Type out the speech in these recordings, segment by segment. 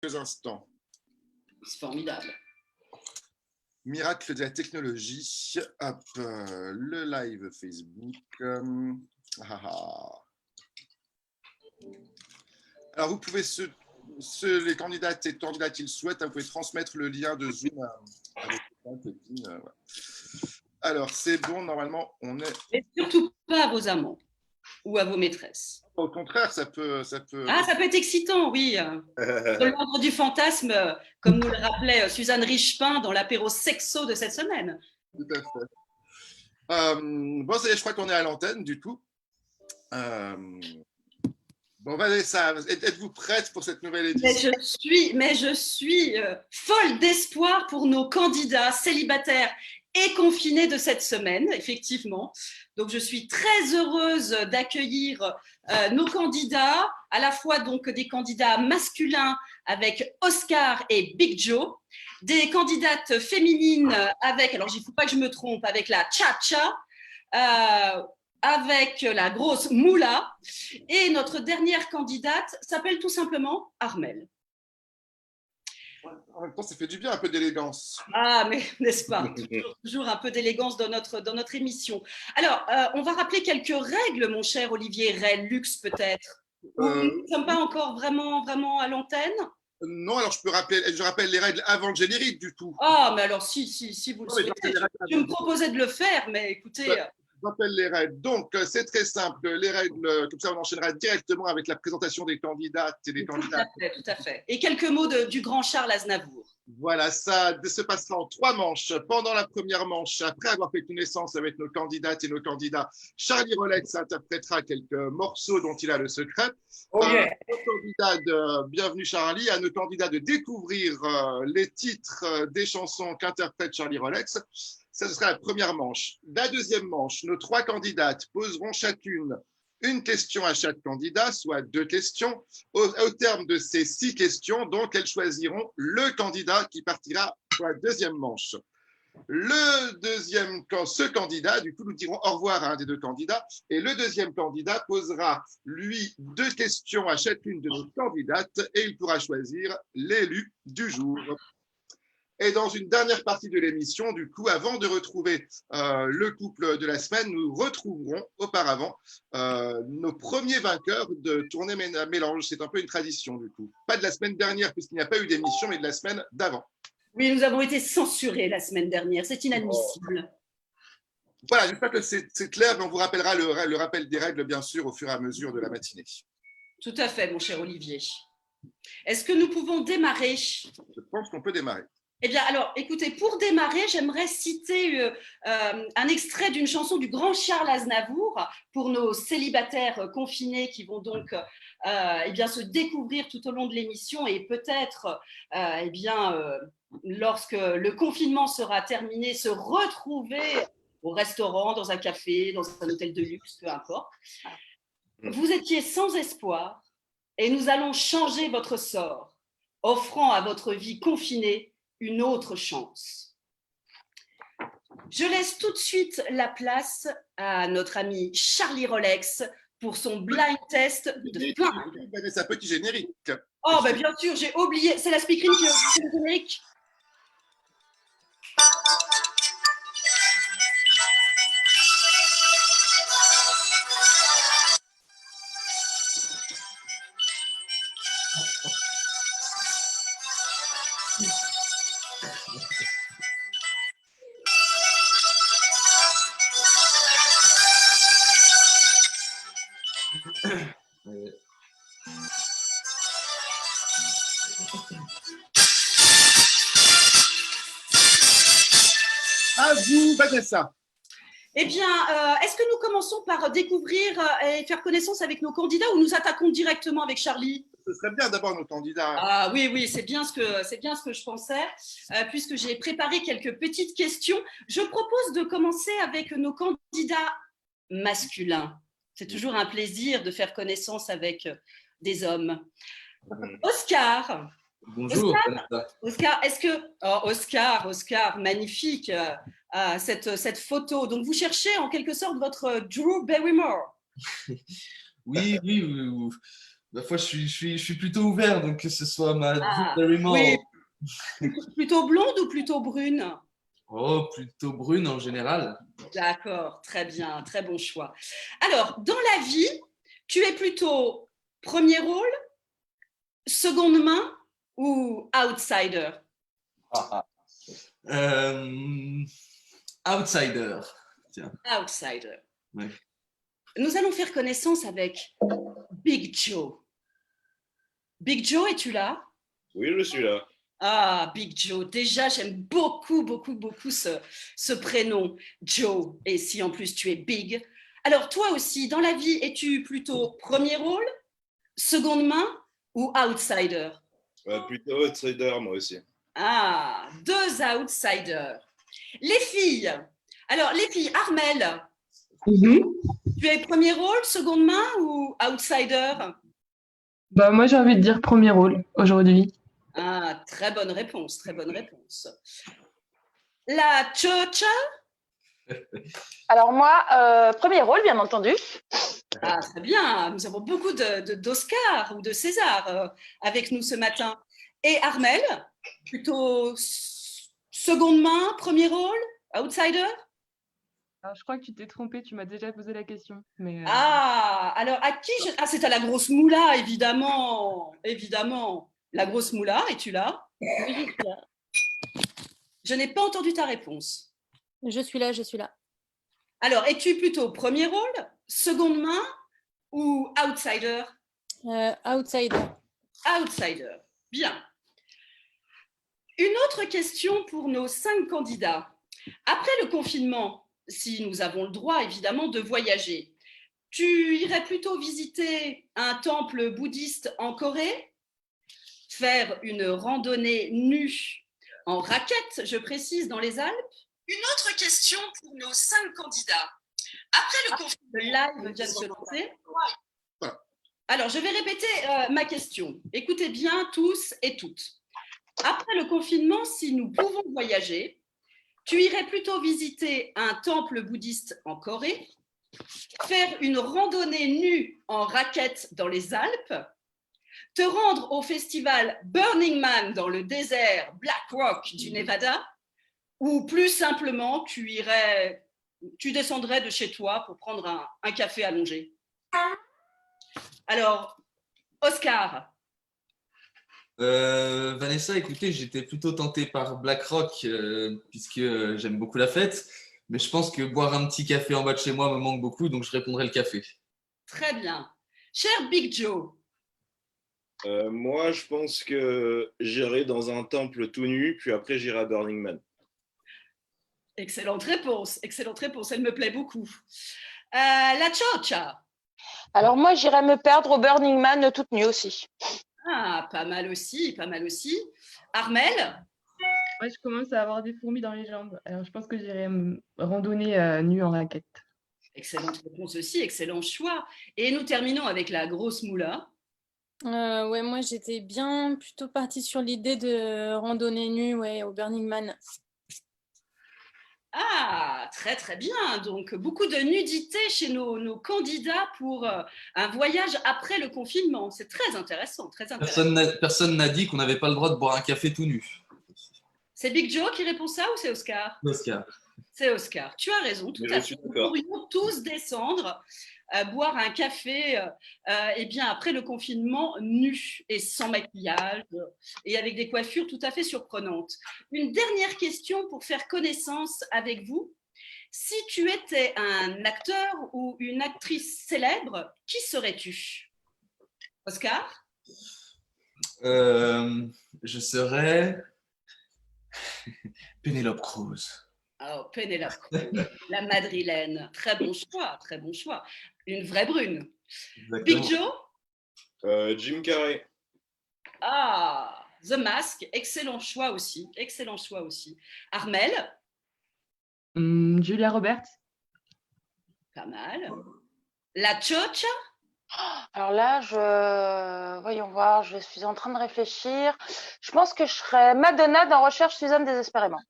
Instants. C'est formidable. Miracle de la technologie. Hop, le live Facebook. Alors, vous pouvez, les candidates et candidats qui le souhaitent, vous pouvez transmettre le lien de Zoom avec ouais. Alors, c'est bon, normalement, on est… Et surtout pas à vos amants ou à vos maîtresses. Au contraire, ça peut… Ah, ça peut être excitant, oui. De l'ordre du fantasme, comme nous le rappelait Suzanne Richepin dans l'apéro sexo de cette semaine. Tout à fait. Bon, ça y est, je crois qu'on est à l'antenne, du coup. Bon, Vanessa, êtes-vous prête pour cette nouvelle édition? Mais je suis folle d'espoir pour nos candidats célibataires et confinés de cette semaine, effectivement. Donc, je suis très heureuse d'accueillir nos candidats, à la fois donc des candidats masculins avec Oscar et Big Joe, des candidates féminines avec, alors il ne faut pas que je me trompe, avec la Cha-Cha, avec la grosse Moula, et notre dernière candidate s'appelle tout simplement Armelle. En même temps, ça fait du bien, un peu d'élégance. Ah, mais n'est-ce pas, toujours un peu d'élégance dans notre émission. Alors, on va rappeler quelques règles, mon cher Olivier Rey, luxe peut-être. Nous ne sommes pas encore vraiment à l'antenne. Non, alors je rappelle les règles avant le générique du tout. Ah, mais alors si vous le souhaitez. Je me proposais de le faire, mais écoutez… Je rappelle les règles. Donc, c'est très simple. Les règles, comme ça, on enchaînera directement avec la présentation des candidates et des candidats. Tout à fait. Et quelques mots du grand Charles Aznavour. Voilà, ça se passera en 3 manches. Pendant la première manche, après avoir fait connaissance avec nos candidates et nos candidats, Charlie Rolex interprétera quelques morceaux dont il a le secret. Nos candidats bienvenue Charlie, à nos candidats de découvrir les titres des chansons qu'interprète Charlie Rolex. Ça, ce sera la première manche. La deuxième manche, nos 3 candidates poseront chacune une question à chaque candidat, soit 2 questions. Au terme de ces 6 questions, donc, elles choisiront le candidat qui partira pour la deuxième manche. Ce candidat, du coup, nous dirons au revoir à un des 2 candidats, et le deuxième candidat posera, lui, 2 questions à chacune de nos candidates, et il pourra choisir l'élu du jour. Et dans une dernière partie de l'émission, du coup, avant de retrouver le couple de la semaine, nous retrouverons auparavant nos premiers vainqueurs de tournée mélange. C'est un peu une tradition, du coup. Pas de la semaine dernière, puisqu'il n'y a pas eu d'émission, mais de la semaine d'avant. Oui, nous avons été censurés la semaine dernière. C'est inadmissible. Voilà, j'espère que c'est clair, mais on vous rappellera le rappel des règles, bien sûr, au fur et à mesure de la matinée. Tout à fait, mon cher Olivier. Est-ce que nous pouvons démarrer? Je pense qu'on peut démarrer. Eh bien, alors, écoutez, pour démarrer, j'aimerais citer un extrait d'une chanson du grand Charles Aznavour pour nos célibataires confinés qui vont donc se découvrir tout au long de l'émission et peut-être, lorsque le confinement sera terminé, se retrouver au restaurant, dans un café, dans un hôtel de luxe, peu importe. Vous étiez sans espoir et nous allons changer votre sort, offrant à votre vie confinée une autre chance. Je laisse tout de suite la place à notre ami Charlie Rolex pour son blind test de Blind. C'est un petit générique. Oh, ben bien sûr, j'ai oublié. C'est la speakerine qui a oublié le générique. À vous, Vanessa. Eh bien, est-ce que nous commençons par découvrir et faire connaissance avec nos candidats ou nous attaquons directement avec Charlie? Ce serait bien d'abord nos candidats. Ah oui, c'est bien ce que je pensais, puisque j'ai préparé quelques petites questions. Je propose de commencer avec nos candidats masculins. C'est toujours un plaisir de faire connaissance avec des hommes. Oscar. Bonjour. Oscar, est-ce que… Oh, Oscar, magnifique, cette photo. Donc, vous cherchez en quelque sorte votre Drew Barrymore. Oui, La fois, je suis plutôt ouvert, donc que ce soit ma Drew Ah, Barrymore. oui. Plutôt blonde ou plutôt brune? Oh, plutôt brune en général. D'accord, très bien, très bon choix. Alors, dans la vie, tu es plutôt premier rôle, seconde main ou outsider? Euh, outsider. Tiens. Outsider. Ouais. Nous allons faire connaissance avec Big Joe. Big Joe, es-tu là? Oui, je suis là. Ah, Big Joe. Déjà, j'aime beaucoup, beaucoup, beaucoup ce prénom, Joe. Et si en plus tu es Big. Alors, toi aussi, dans la vie, es-tu plutôt premier rôle, seconde main ou outsider? Plutôt outsider, moi aussi. Ah, deux outsiders. Les filles. Alors, les filles, Armel, tu es premier rôle, seconde main ou outsider? Bah, moi, j'ai envie de dire premier rôle aujourd'hui. Ah, très bonne réponse, très bonne réponse. La Chocha? Alors moi, premier rôle, bien entendu. Ah, très bien. Nous avons beaucoup d'Oscars ou de César avec nous ce matin. Et Armel, plutôt seconde main, premier rôle, outsider? Alors, je crois que tu t'es trompée, tu m'as déjà posé la question. Mais, Ah, alors à qui Ah, c'est à la grosse moula, évidemment. Évidemment. La grosse moula, es-tu là? Oui, je suis là. Je n'ai pas entendu ta réponse. Je suis là, je suis là. Alors, es-tu plutôt premier rôle, seconde main ou outsider? Outsider. Outsider. Bien. Une autre question pour nos 5 candidats. Après le confinement, si nous avons le droit évidemment de voyager, tu irais plutôt visiter un temple bouddhiste en Corée, faire une randonnée nue en raquette, je précise, dans les Alpes? Une autre question pour nos 5 candidats. Après le confinement, le live vient de se lancer. Alors, je vais répéter ma question. Écoutez bien tous et toutes. Après le confinement, si nous pouvons voyager, tu irais plutôt visiter un temple bouddhiste en Corée, faire une randonnée nue en raquette dans les Alpes, te rendre au festival Burning Man dans le désert Black Rock du Nevada, ou plus simplement, tu descendrais de chez toi pour prendre un café allongé. Alors, Oscar. Vanessa, écoutez, j'étais plutôt tenté par Black Rock puisque j'aime beaucoup la fête, mais je pense que boire un petit café en bas de chez moi me manque beaucoup, donc je répondrai le café. Très bien. Cher Big Joe. Moi, je pense que j'irai dans un temple tout nu, puis après j'irai à Burning Man. Excellente réponse, elle me plaît beaucoup. La Chocha. Alors moi, j'irais me perdre au Burning Man toute nue aussi. Ah, pas mal aussi, pas mal aussi. Armel? moi, je commence à avoir des fourmis dans les jambes. Alors, je pense que j'irai randonner nue en raquette. Excellente réponse aussi, excellent choix. Et nous terminons avec la grosse moula. Ouais, moi j'étais bien plutôt partie sur l'idée de randonnée nue, ouais, au Burning Man. Ah, très très bien. Donc, beaucoup de nudité chez nos candidats pour un voyage après le confinement. C'est très intéressant, très intéressant. Personne n'a dit qu'on n'avait pas le droit de boire un café tout nu. C'est Big Joe qui répond ça ou c'est Oscar? Oscar. C'est Oscar. Tu as raison, tout à fait. Nous pourrions tous descendre, boire un café eh bien, après le confinement, nus et sans maquillage et avec des coiffures tout à fait surprenantes. Une dernière question pour faire connaissance avec vous. Si tu étais un acteur ou une actrice célèbre, qui serais-tu? Oscar? Je serais Penelope Cruz. Oh, Penelope Cruz, la madrilène. Très bon choix, très bon choix. Une vraie brune. Exactement. Big Joe? Jim Carrey. Ah, The Mask, excellent choix aussi, excellent choix aussi. Armel? Julia Roberts. Pas mal. La Chocha? Alors là, voyons voir, je suis en train de réfléchir. Je pense que je serais Madonna dans Recherche Suzanne désespérément.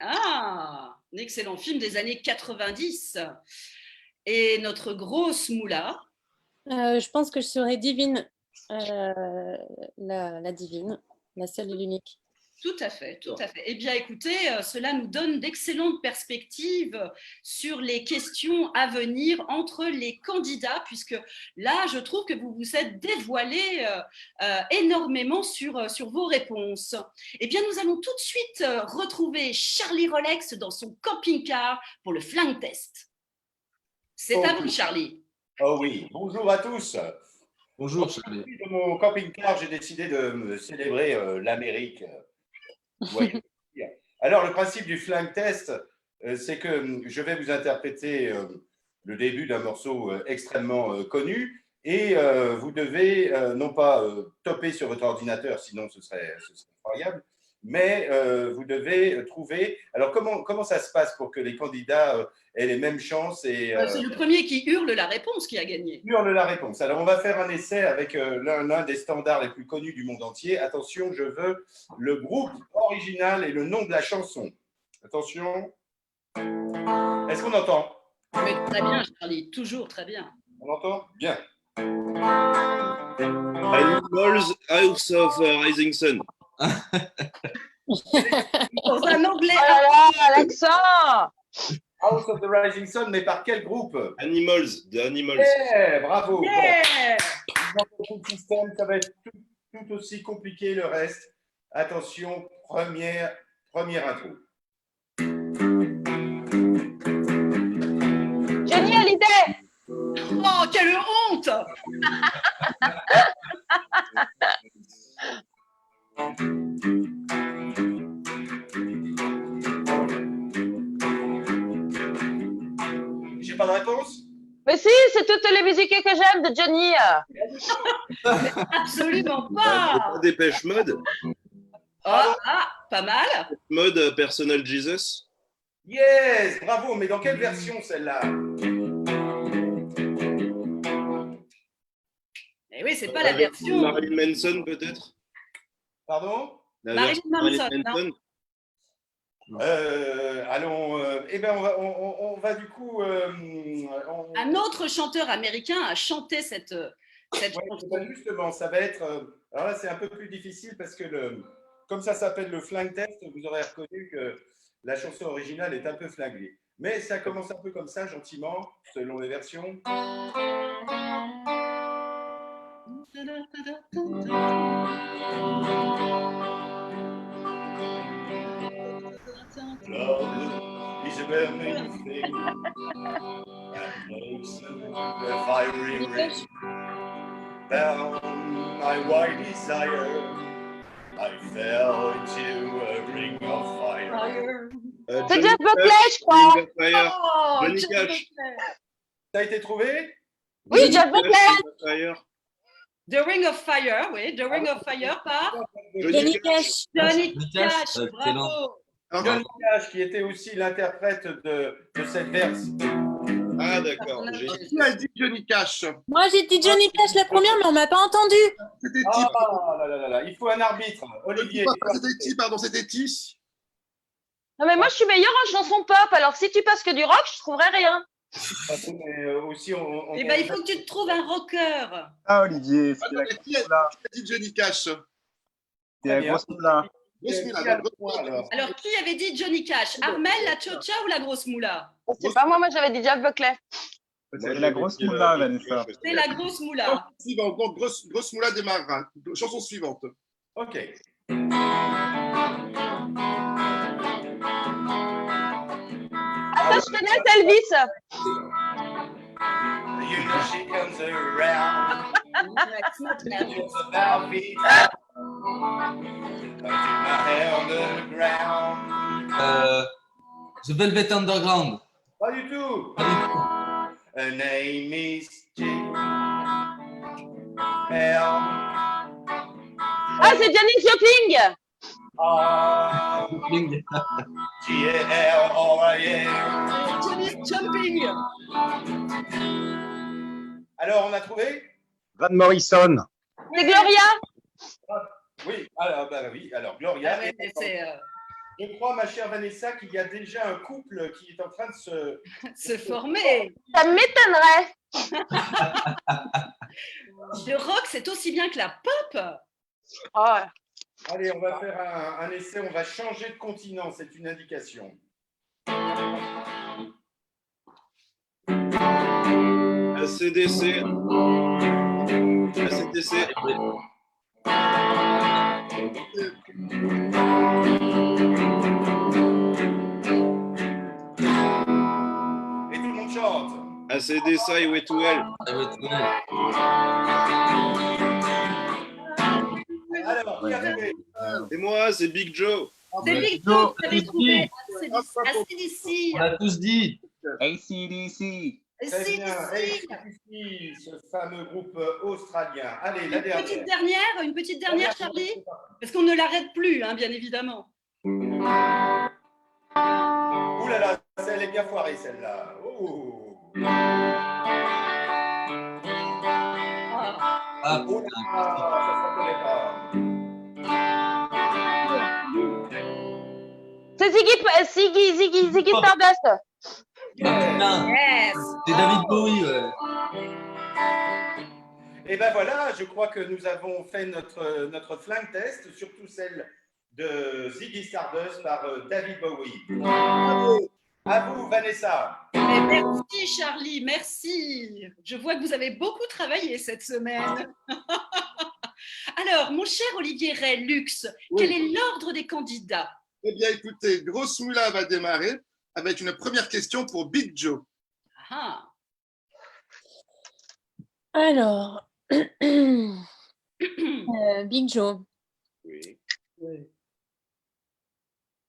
Ah, un excellent film des années 90. Et notre grosse moula? Je pense que je serais Divine La divine, la seule et l'unique. Tout à fait, tout à fait. Eh bien, écoutez, cela nous donne d'excellentes perspectives sur les questions à venir entre les candidats, puisque là, je trouve que vous vous êtes dévoilés énormément sur vos réponses. Eh bien, nous allons tout de suite retrouver Charlie Rolex dans son camping-car pour le flingue test. C'est à vous, Charlie. Oh oui, bonjour à tous. Bonjour, Charlie. De mon camping-car, j'ai décidé de me célébrer l'Amérique. Voyez. Alors, le principe du flingue test, c'est que je vais vous interpréter le début d'un morceau extrêmement connu et vous devez non pas toper sur votre ordinateur, sinon ce serait incroyable, mais vous devez trouver… Alors, comment ça se passe pour que les candidats aient les mêmes chances et, c'est le premier qui hurle la réponse qui a gagné. Hurle la réponse. Alors, on va faire un essai avec l'un des standards les plus connus du monde entier. Attention, je veux le groupe original et le nom de la chanson. Attention. Est-ce qu'on entend? Mais très bien, Charlie, toujours très bien. On entend? Bien. Animals House of Rising Sun. Dans un anglais. Oh là là, l'accent! House of the Rising Sun, mais par quel groupe? Animals, de Animals. Yeah, bravo. Yeah. Bon. Dans le système, ça va être tout aussi compliqué le reste. Attention, première intro. Johnny Hallyday! Oh, quelle honte! J'ai pas de réponse? Mais si, c'est toutes les musiques que j'aime de Johnny. Absolument pas. Dépêche Mode. Ah, pas mal. Mode Personal Jesus. Yes, bravo, mais dans quelle version celle-là? Eh oui, c'est pas la version. Marilyn Manson peut-être. Pardon? Marilyn Manson. Allons, on va du coup. Un autre chanteur américain a chanté cette chanson. Justement, ça va être. Alors là, c'est un peu plus difficile parce que comme ça s'appelle le flingue test, vous aurez reconnu que la chanson originale est un peu flinguée. Mais ça commence un peu comme ça, gentiment, selon les versions. Love is a burning thing that makes a fiery ring down my white desire. I fell into a ring of fire. C'est Jeff Buckley, je crois. Oh, Johnny Jeff Cash. Buckley. Ça a été trouvé? Oui, Jeff Buckley. The Ring of Fire, oui, The Ring of Fire par Johnny Cash. Johnny Johnny Cash. Cash, Bravo. Johnny Cash, qui était aussi l'interprète de cette verse. Ah d'accord. Qui a dit Johnny Cash? Moi, j'ai dit Johnny Cash la première, mais on m'a pas entendu. C'était Ah qui? là, il faut un arbitre. Olivier. C'était qui, pardon, c'était qui? Non, mais moi, je suis meilleure en chanson pop. Alors, si tu passes que du rock, je trouverai rien. Mais aussi, Eh ben, il faut que tu te trouves un rocker. Ah, Olivier, c'est la Qui a dit Johnny Cash? grosse moula. Grosse moula, donc, grosse moula. Alors, qui avait dit Johnny Cash? Armel, la Chocha ou la grosse moula? C'est pas moi, j'avais dit Jeff Buckley. C'est la grosse moula, Vanessa. C'est la grosse moula. Suivante, donc grosse moula démarre. Chanson suivante. Ok. Ah, ça, je connais, c'est Elvis. You know she comes around. It's not Elvis. It's about me. I do my hair on the ground. The Velvet Underground. Pas du tout. Her name is Jane. Ah, c'est Janis Joplin. G-A-L-R-I-N. Janis Jumping. Alors, on a trouvé? Van Morrison. C'est Gloria. Oui, alors Gloria. Ah ouais, mais c'est Je crois, ma chère Vanessa, qu'il y a déjà un couple qui est en train de se former. Ça m'étonnerait. Le rock, c'est aussi bien que la pop. Ah ouais. Allez, on va faire un essai, on va changer de continent, c'est une indication. ACDC. ACDC. Et tout le monde chante. ACDC, Highway to Hell. Alors, qui a trouvé? C'est moi, c'est Big Joe. C'est Big Joe, vous avez trouvé AC/DC. On l'a tous dit. ACDC. Très bien, AC/DC, ce fameux groupe australien. Allez, la dernière. Une petite dernière, Charlie, parce qu'on ne l'arrête plus, hein, bien évidemment. Ouh là là, elle est bien foirée celle-là. Oh. Ah, Oh là là, ça se reconnaît pas. C'est Ziggy Stardust. putain, Yes. c'est David Bowie. Ouais. Et ben voilà, je crois que nous avons fait notre flingue test, surtout celle de Ziggy Stardust par David Bowie. Bravo. À vous, Vanessa. Mais merci, Charlie, merci. Je vois que vous avez beaucoup travaillé cette semaine. Alors, mon cher Olivier Ray Lux, quel est l'ordre des candidats? Eh bien, écoutez, Grosse Moula va démarrer avec une première question pour Big Joe. Ah. Alors, Big Joe. Oui.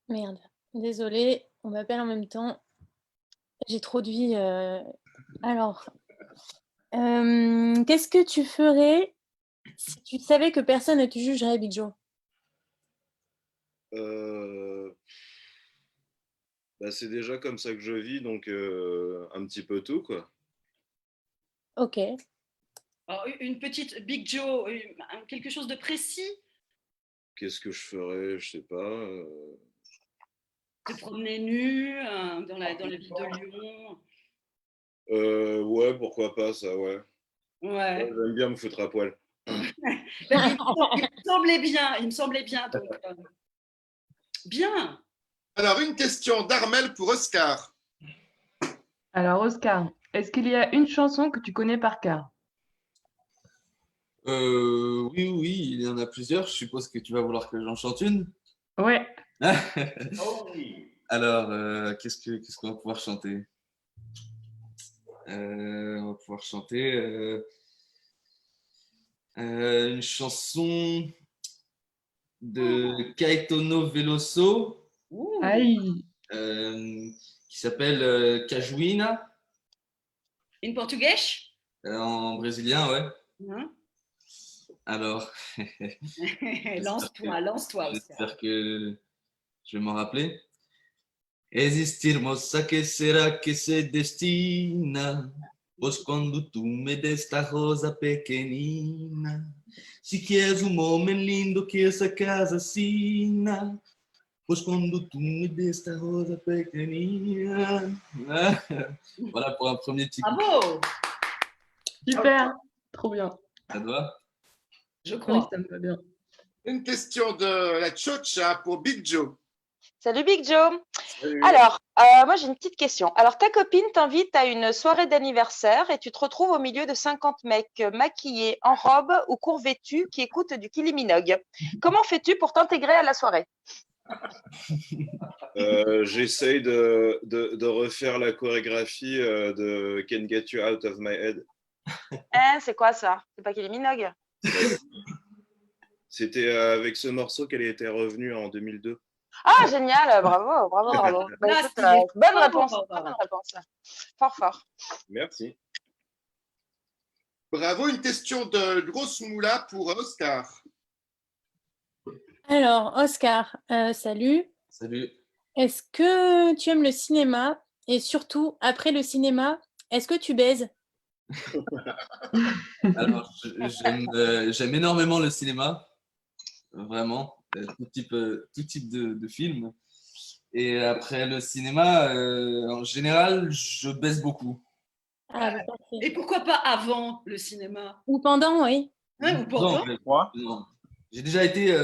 Merde, désolée, on m'appelle en même temps. J'ai trop de vie. Alors, qu'est-ce que tu ferais si tu savais que personne ne te jugerait, Big Joe? Bah, c'est déjà comme ça que je vis, donc un petit peu tout, quoi. Ok. Alors, une petite Big Joe, quelque chose de précis? Qu'est-ce que je ferais? Je sais pas. Te promener nu dans la ville de Lyon? Ouais, pourquoi pas, ça, ouais. Ouais. J'aime bien me foutre à poil. Il me semblait bien. Donc, bien. Alors, une question d'Armel pour Oscar. Alors, Oscar, est-ce qu'il y a une chanson que tu connais par cœur? Oui, il y en a plusieurs. Je suppose que tu vas vouloir que j'en chante une. Ouais. Oh oui. Alors, qu'est-ce qu'on va pouvoir chanter? On va pouvoir chanter une chanson de Caetano Veloso Aïe. qui s'appelle Cajuína In portugais? en brésilien, ouais. Hein? Alors, Lance-toi, Oscar. j'espère que je vais m'en rappeler. Existir, moça, que será que se destina? Pois quando tu me desta rosa pequenina, se queres um homem lindo que essa casa assina, pois quando tu me desta rosa pequenina. Voilà pour un premier petit coup. Bravo! Super. Trop bien. Ça te va? Je Oui, crois. ça me va bien. Une question de la Chocha pour Big Joe. Salut Big Joe. Salut. Alors, moi j'ai une petite question. Alors, ta copine t'invite à une soirée d'anniversaire et tu te retrouves au milieu de 50 mecs maquillés en robe ou court vêtus qui écoutent du Kylie Minogue. Comment fais-tu pour t'intégrer à la soirée? J'essaye de refaire la chorégraphie de Can't Get You Out of My Head. C'est quoi ça? C'est pas Kylie Minogue? C'était avec ce morceau qu'elle était revenue en 2002. Ah, génial, bravo. Bah, Là, écoute, c'est bonne fort. réponse. Bonne réponse. Fort. Merci. Bravo, une question de Grosse Moula pour Oscar. Alors, Oscar, salut. Salut. Est-ce que tu aimes le cinéma? Et surtout, après le cinéma, est-ce que tu baises? Alors, j'aime énormément le cinéma, vraiment, tout type de film. Et après le cinéma, en général, je baisse beaucoup. Ah, bah, parfait. Et pourquoi pas avant le cinéma? Ou pendant, oui. Ouais, ou pendant? Non. J'ai déjà été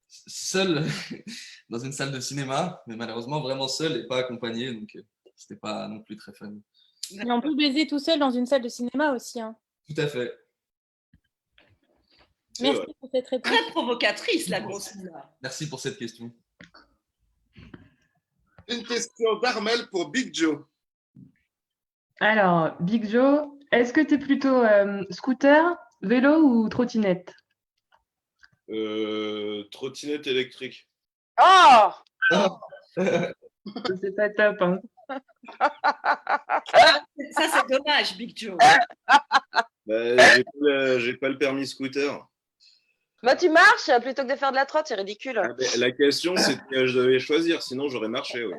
seul dans une salle de cinéma, mais malheureusement vraiment seul et pas accompagné, donc c'était pas non plus très fun. Mais on peut baiser tout seul dans une salle de cinéma aussi. Hein. Tout à fait. Merci pour cette réponse. Très provocatrice, la grosse Moula. Merci pour cette question. Une question d'Armel pour Big Joe. Alors, Big Joe, est-ce que tu es plutôt scooter, vélo ou trottinette? Trottinette électrique. Oh C'est pas top. Hein. Ça, c'est dommage, Big Joe. Bah, j'ai pas le permis scooter. Bah, tu marches plutôt que de faire de la trotte, c'est ridicule. Ah, la question, c'est que je devais choisir, sinon j'aurais marché, oui.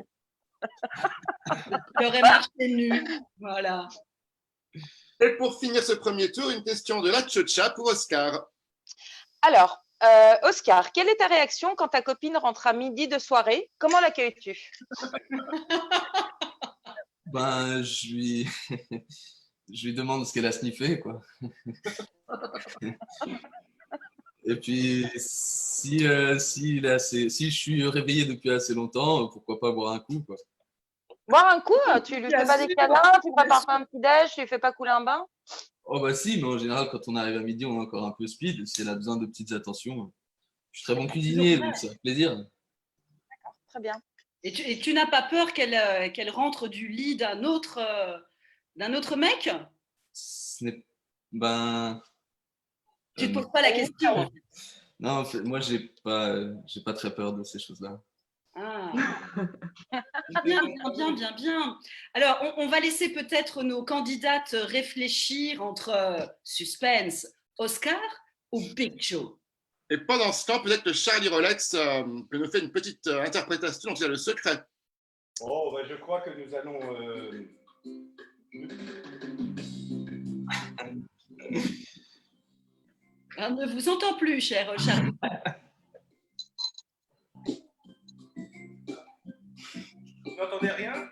J'aurais marché nu. Voilà. Et pour finir ce premier tour, une question de la Tchotcha pour Oscar. Alors, Oscar, quelle est ta réaction quand ta copine rentre à midi de soirée? Comment l'accueilles-tu? Ben, je lui... je lui demande ce qu'elle a sniffé, quoi. Et puis, si je suis réveillé depuis assez longtemps, pourquoi pas boire un coup, quoi. Boire un coup? Tu lui fais pas des câlins? Tu prépares pas un petit déj? Tu lui fais pas couler un bain? Oh bah si, mais en général, quand on arrive à midi, on est encore un peu speed. Si elle a besoin de petites attentions, je suis très bon cuisinier, donc ça fait plaisir. Très bien. Et tu n'as pas peur qu'elle rentre du lit d'un autre mec? Ben... Tu ne te poses pas la question. Non, en fait, moi, j'ai pas très peur de ces choses-là. Ah. Bien. Alors, on va laisser peut-être nos candidates réfléchir entre suspense, Oscar ou Big Joe. Et pendant ce temps, peut-être que Charlie Rolex peut nous faire une petite interprétation dont il a le secret. Oh, bah, je crois que nous allons... On ne vous entend plus, cher Charlie. Vous n'entendez rien?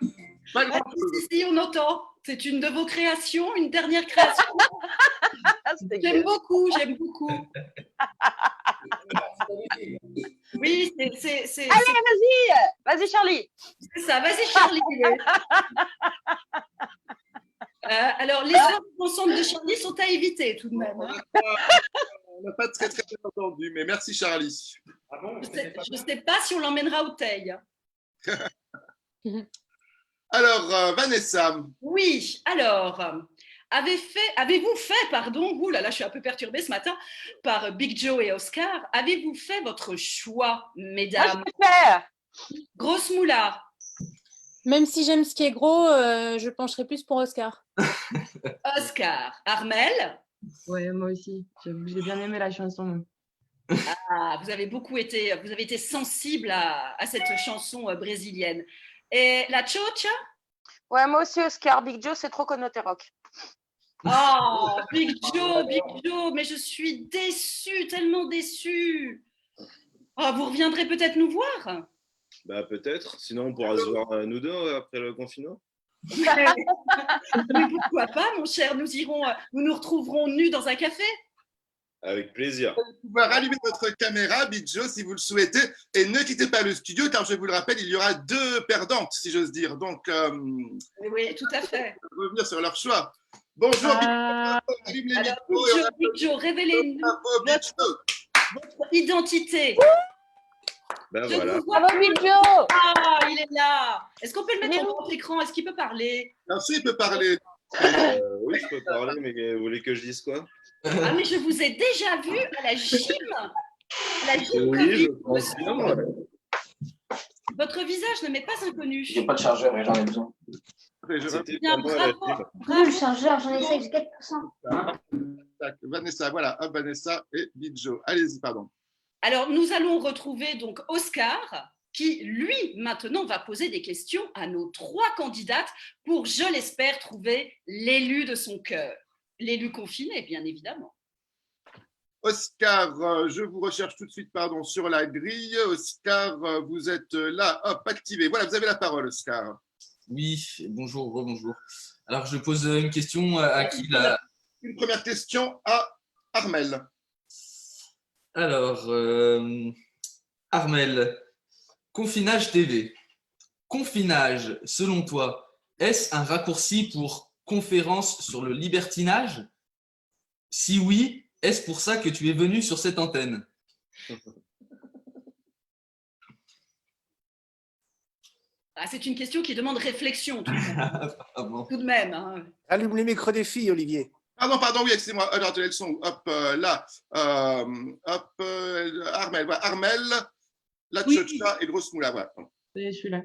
Si, on entend. C'est une de vos créations, une dernière création. J'aime beaucoup. Oui, c'est. Allez, vas-y, Charlie. C'est ça, vas-y, Charlie. Alors, les heures constantes de Charlie sont à éviter tout de même. Hein. On n'a pas très bien entendu, mais merci Charlie. Ah bon, je ne sais pas si on l'emmènera au Teil. Alors, Vanessa. Oui, alors, avez-vous fait, pardon, ouh là là, je suis un peu perturbée ce matin, par Big Joe et Oscar, avez-vous fait votre choix, mesdames? Grosse Moula. Même si j'aime ce qui est gros, je pencherai plus pour Oscar. Oscar. Armel? Ouais, moi aussi. J'ai bien aimé la chanson. Ah, vous avez été sensible à cette chanson brésilienne. Et la Tchotcha? Ouais, moi aussi, Oscar. Big Joe, c'est trop connoté rock. Oh, Big Joe, mais je suis déçue, tellement déçue. Oh, vous reviendrez peut-être nous voir? Bah peut-être, sinon on pourra se voir nous deux après le confinement. Mais pourquoi pas, mon cher, nous nous retrouverons nus dans un café. Avec plaisir. Vous pouvez rallumer votre caméra, Big Joe, si vous le souhaitez, et ne quittez pas le studio, car je vous le rappelle, il y aura 2 perdantes, si j'ose dire. Donc, oui, tout à fait. Revenir sur leur choix. Bonjour, Big Joe. Alors, Big Joe, révélez-nous votre identité. Ben voilà. Bravo, Big Joe. Ah, il est là. Est-ce qu'on peut le mettre en grand écran? Est-ce qu'il peut parler? Bien sûr, il peut parler. Oui, je peux parler, mais vous voulez que je dise quoi? Ah, mais je vous ai déjà vu à la gym. Oui, je pense bien. Votre visage ne m'est pas inconnu. J'ai pas de chargeur et j'en ai besoin. C'était Bien, pour moi la bravo. pub. Le chargeur, j'en ai 4%. Vanessa, voilà, hop, Vanessa et Big Joe. Allez-y, pardon. Alors, nous allons retrouver donc Oscar, qui, lui, maintenant, va poser des questions à nos 3 candidates pour, je l'espère, trouver l'élu de son cœur. L'élu confiné, bien évidemment. Oscar, je vous recherche tout de suite, pardon, sur la grille. Oscar, vous êtes là, hop, activé. Voilà, vous avez la parole, Oscar. Oui, bonjour, rebonjour. Alors, je pose une question à qui là? Une première question à Armel. Alors, Armel, Confinage TV. Confinage, selon toi, est-ce un raccourci pour conférence sur le libertinage? Si oui, est-ce pour ça que tu es venu sur cette antenne? Ah, c'est une question qui demande réflexion, tout de même. Ah bon. Tout de même, hein. Allume les micros des filles, Olivier. Pardon, oui, excusez-moi. Alors, le son, hop, là. Armel, voilà. Armel, la Oui. Tchotcha et le Grosse Moula, voilà. Je suis là.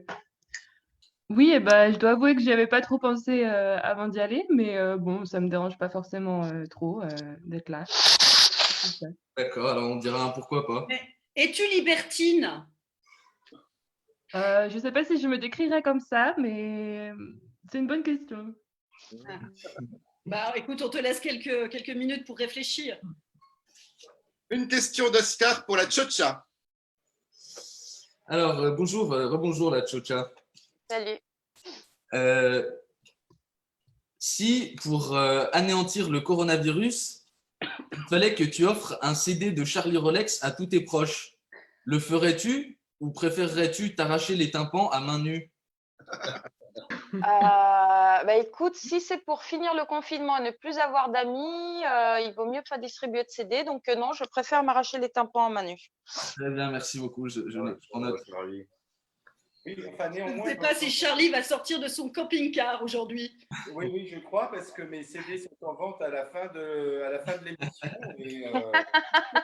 Oui, et ben, je dois avouer que j'y avais pas trop pensé avant d'y aller, mais bon, ça me dérange pas forcément trop d'être là. D'accord, alors on dira un pourquoi pas. Mais es-tu libertine? Je sais pas si je me décrirais comme ça, mais c'est une bonne question. Ah. Bah, écoute, on te laisse quelques minutes pour réfléchir. Une question d'Oscar pour la Tchotcha. Alors, bonjour, rebonjour la Tchotcha. Salut. Si pour anéantir le coronavirus, il fallait que tu offres un CD de Charlie Rolex à tous tes proches, le ferais-tu ou préférerais-tu t'arracher les tympans à main nue? Bah écoute, si c'est pour finir le confinement et ne plus avoir d'amis, il vaut mieux pas distribuer de CD. Donc non, je préfère m'arracher les tympans à main nue. Très bien, merci beaucoup. Je prends note. Oui, enfin, Je ne néanmoins, sais pas si Charlie va sortir de son camping-car aujourd'hui. oui, je crois, parce que mes CD sont en vente à la fin de l'émission. Et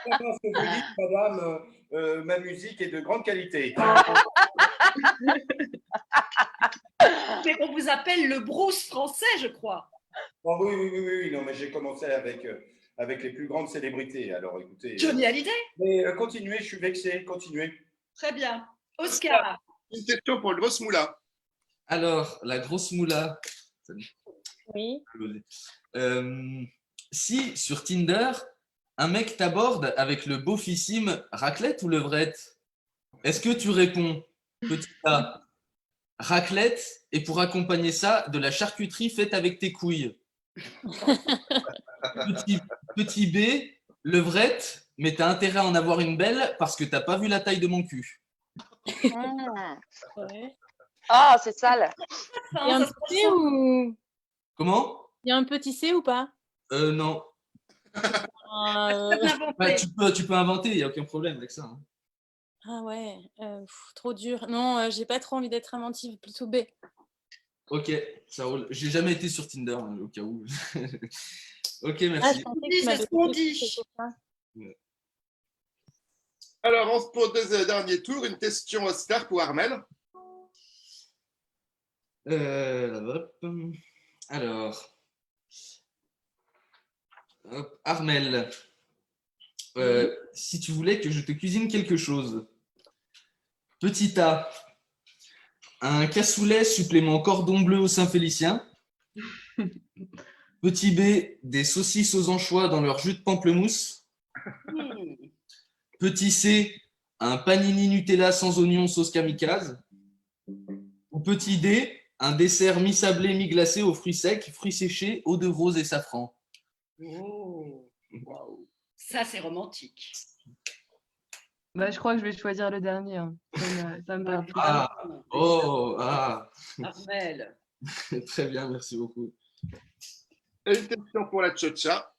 contrairement à ce que vous dites, madame, ma musique est de grande qualité. Mais on vous appelle le Bruce français, je crois. Oh, oui, non, mais j'ai commencé avec les plus grandes célébrités. Alors écoutez. Johnny Hallyday. Mais continuez, je suis vexé, continuez. Très bien. Oscar. Une question pour le Grosse Moula. Alors, la grosse moula. Oui. Si sur Tinder, un mec t'aborde avec le beaufissime raclette ou levrette, est-ce que tu réponds petit A, raclette, et pour accompagner ça, de la charcuterie faite avec tes couilles? Petit B, levrette, mais t'as intérêt à en avoir une belle parce que t'as pas vu la taille de mon cul. Ouais. Ah, c'est sale. Il y a un petit C ou... Comment? Il y a un petit C ou pas? Non. Ouais, tu peux inventer, il n'y a aucun problème avec ça. Hein. Ah ouais, trop dur. Non, j'ai pas trop envie d'être inventive, plutôt B. Ok, ça roule. J'ai jamais été sur Tinder, hein, au cas où. Ok, Ah, merci. je pensais que tu m'avais dit. Alors, on se pose le dernier tour. Une question Oscar pour Armel. Alors, hop, Armel, si tu voulais que je te cuisine quelque chose, petit A, un cassoulet supplément cordon bleu au Saint-Félicien. Petit B, des saucisses aux anchois dans leur jus de pamplemousse. Petit C, un panini Nutella sans oignon sauce kamikaze. Ou petit D, un dessert mi-sablé, mi-glacé aux fruits secs, fruits séchés, eau de rose et safran. Oh, wow. Ça, c'est romantique. Bah, je crois que je vais choisir le dernier. Hein. Ça me parle plus. Armel. Très bien, merci beaucoup. Et une question pour la Tchotcha.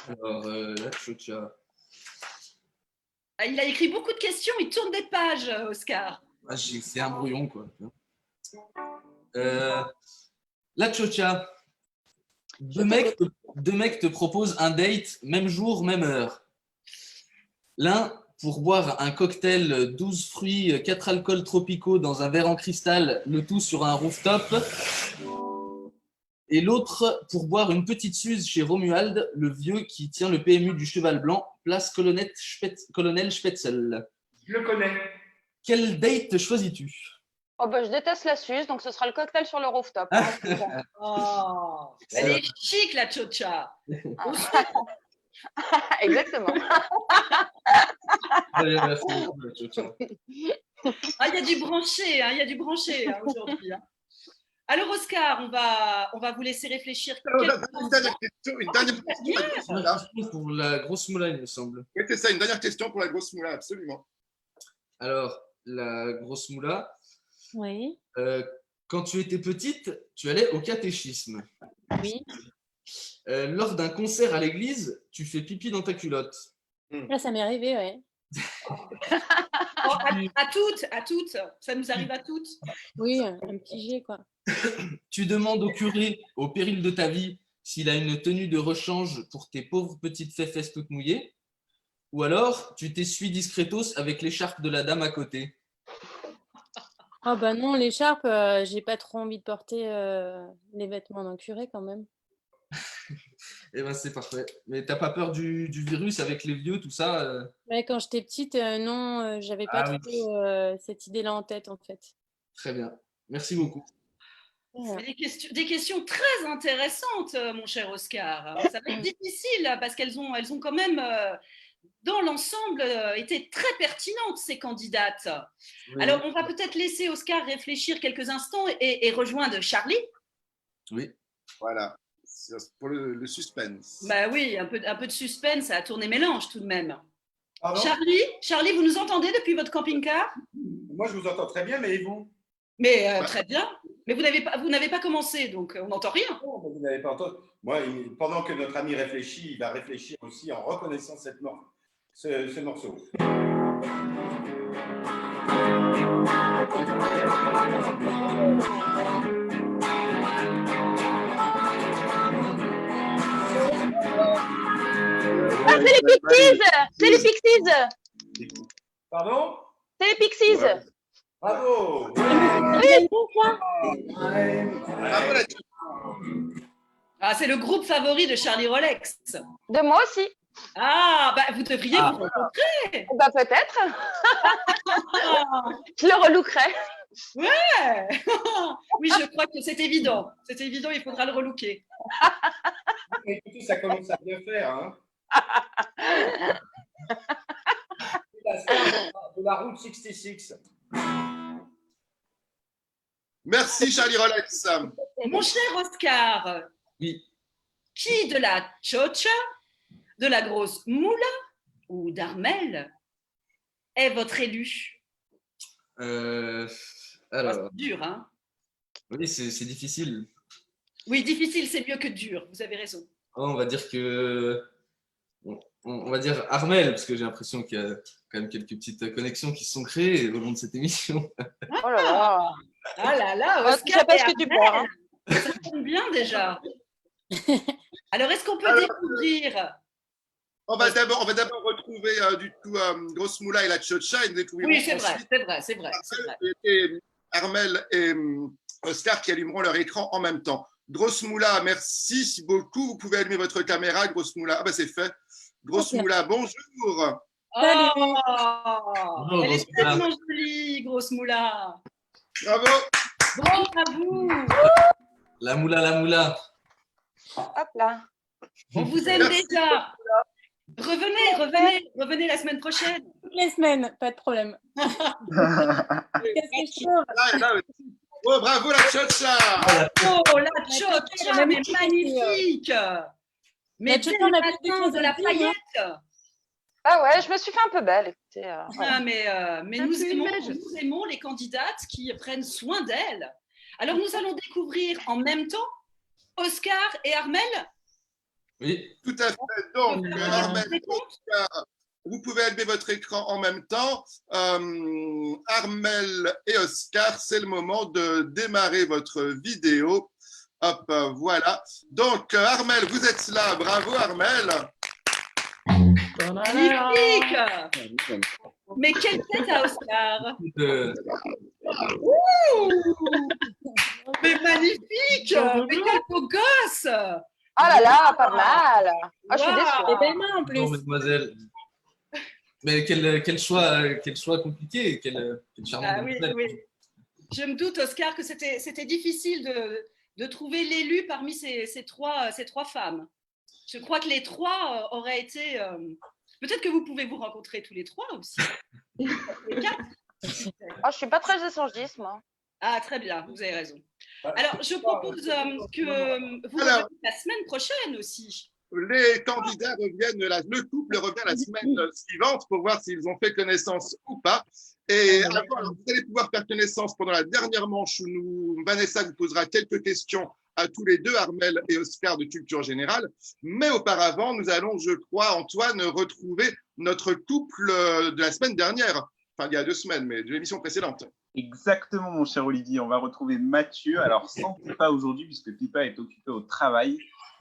Alors, la Tchotcha. Ah, il a écrit beaucoup de questions, il tourne des pages, Oscar. Ah, c'est un brouillon, quoi. La Tchotcha. Deux mecs te proposent un date, même jour, même heure. L'un pour boire un cocktail 12 fruits, 4 alcools tropicaux dans un verre en cristal, le tout sur un rooftop. Et l'autre pour boire une petite suze chez Romuald, le vieux qui tient le PMU du Cheval Blanc, place Colonel Spetzel. Je le connais. Quel date choisis-tu? Oh bah, je déteste la Suisse, donc ce sera le cocktail sur le rooftop. Oh, elle est chic, la Tchotcha. Exactement. Allez, merci beaucoup, la Tchotcha. Ah, il y a du branché, hein, aujourd'hui. Hein. Alors, Oscar, on va vous laisser réfléchir. Une dernière question. Voilà. Pour la grosse moula, il me semble. Oui, c'est ça, une dernière question pour la grosse moula, absolument. Alors, la grosse moula, Oui. quand tu étais petite, tu allais au catéchisme. Oui. Lors d'un concert à l'église, tu fais pipi dans ta culotte. Là, ça m'est arrivé, ouais. Oh, à toutes, ça nous arrive à toutes. Oui, un petit jet, quoi. Tu demandes au curé, au péril de ta vie, s'il a une tenue de rechange pour tes pauvres petites fesses toutes mouillées. Ou alors, tu t'essuies discretos avec l'écharpe de la dame à côté. Oh bah non, l'écharpe, j'ai pas trop envie de porter les vêtements d'un curé quand même. Eh ben c'est parfait. Mais t'as pas peur du virus avec les vieux, tout ça Ouais, quand j'étais petite, non, j'avais pas Ah oui. trop cette idée-là en tête en fait. Très bien. Merci beaucoup. Voilà. Des questions très intéressantes, mon cher Oscar. Ça va être difficile parce qu'elles ont quand même, dans l'ensemble, été très pertinentes, ces candidates. Oui. Alors, on va peut-être laisser Oscar réfléchir quelques instants et rejoindre Charlie. Oui. Voilà, pour le suspense. Bah oui, un peu de suspense, ça a tourné mélange tout de même. Pardon ? Charlie, vous nous entendez depuis votre camping-car ? Moi, je vous entends très bien, mais et vous ? Mais très bien. Mais vous n'avez pas commencé, donc on n'entend rien. Non, vous n'avez pas entendu. Moi, pendant que notre ami réfléchit, il va réfléchir aussi en reconnaissant ce morceau. Ah, c'est les Pixies! C'est les Pixies! Pardon? C'est les Pixies! Ouais. Bravo! Ah, c'est le groupe favori de Charlie Rolex. De moi aussi. Ah, bah vous devriez vous rencontrer. Bah peut-être. Je le relookerai. Ouais. Oui, je crois que c'est évident. C'est évident, il faudra le relooker. Écoutez, ça commence à bien faire. Hein. La star de la route 66. Merci, Charlie Rolex. Mon cher Oscar, oui. Qui de la chocha, de la grosse moula ou d'Armel est votre élu? Alors, c'est dur, hein? Oui, c'est difficile. Oui, difficile, c'est mieux que dur, vous avez raison. Oh, on va dire que... On va dire Armel, parce que j'ai l'impression qu'il y a quand même quelques petites connexions qui se sont créées au long de cette émission. Oh là là! Ah là là, Oscar, je sais pas ce que tu bois. Hein. Ça tombe bien déjà. Alors, est-ce qu'on peut découvrir? On va d'abord retrouver du coup Grosse Moula et la Chocha et nous découvrirons Oui, c'est vrai, ensuite c'est vrai. et Armel et Oscar qui allumeront leur écran en même temps. Grosse Moula, merci beaucoup. Vous pouvez allumer votre caméra, Grosse Moula. Ah bah c'est fait. Grosse Moula, bonjour. Oh, elle est tellement jolie, Grosse Moula. Bravo. Bravo à vous. La moula. Hop là. On vous aime déjà. Revenez la semaine prochaine. Toutes les semaines, pas de problème. Oh, bravo la Chocha. Oh, la Chocha, mais magnifique. Mais dès le matin de la paillette. Ah ouais, je me suis fait un peu belle. Écoutez, ah, mais nous aimons les candidates qui prennent soin d'elles. Alors, nous allons découvrir en même temps Oscar et Armel. Oui. Tout à fait. Donc, Armel et Oscar, vous pouvez allumer votre écran en même temps. Armel et Oscar, c'est le moment de démarrer votre vidéo. Hop, voilà. Donc, Armel, vous êtes là. Bravo, Armel. Magnifique. Mais quelle tête à Oscar. Mais magnifique. Mais quel beau gosse. Oh là là, pas mal. Oh, je suis déçue. Et belle main en plus. Non, mademoiselle. Mais quel choix compliqué, quel charmant. Ah, oui. Je me doute, Oscar, que c'était difficile de trouver l'élu parmi ces trois femmes. Je crois que les trois auraient été... Peut-être que vous pouvez vous rencontrer tous les trois aussi. Les quatre. Oh, je suis pas très échangiste, moi. Ah, très bien, vous avez raison. Alors, je propose que vous Alors, reveniez la semaine prochaine aussi. les candidats reviennent, le couple revient la semaine suivante pour voir s'ils ont fait connaissance ou pas. Et avant, alors, vous allez pouvoir faire connaissance pendant la dernière manche où Vanessa vous posera quelques questions à tous les deux, Armel et Oscar de culture générale. Mais auparavant, nous allons, je crois, Antoine, retrouver notre couple de la semaine dernière. Enfin, il y a 2 semaines, mais de l'émission précédente. Exactement, mon cher Olivier. On va retrouver Mathieu. Alors, sans Pipa aujourd'hui, puisque Pipa est occupé au travail.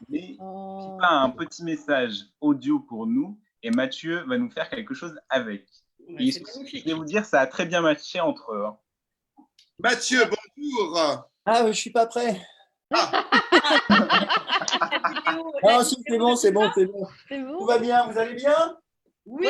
Mais Pipa a un petit message audio pour nous. Et Mathieu va nous faire quelque chose avec. Ouais, Et c'est magnifique. je vais vous dire, ça a très bien matché entre eux. Mathieu, bonjour. Ah, je suis pas prêt. Non, C'est bon. C'est bon? Tout va bien, vous allez bien? Oui,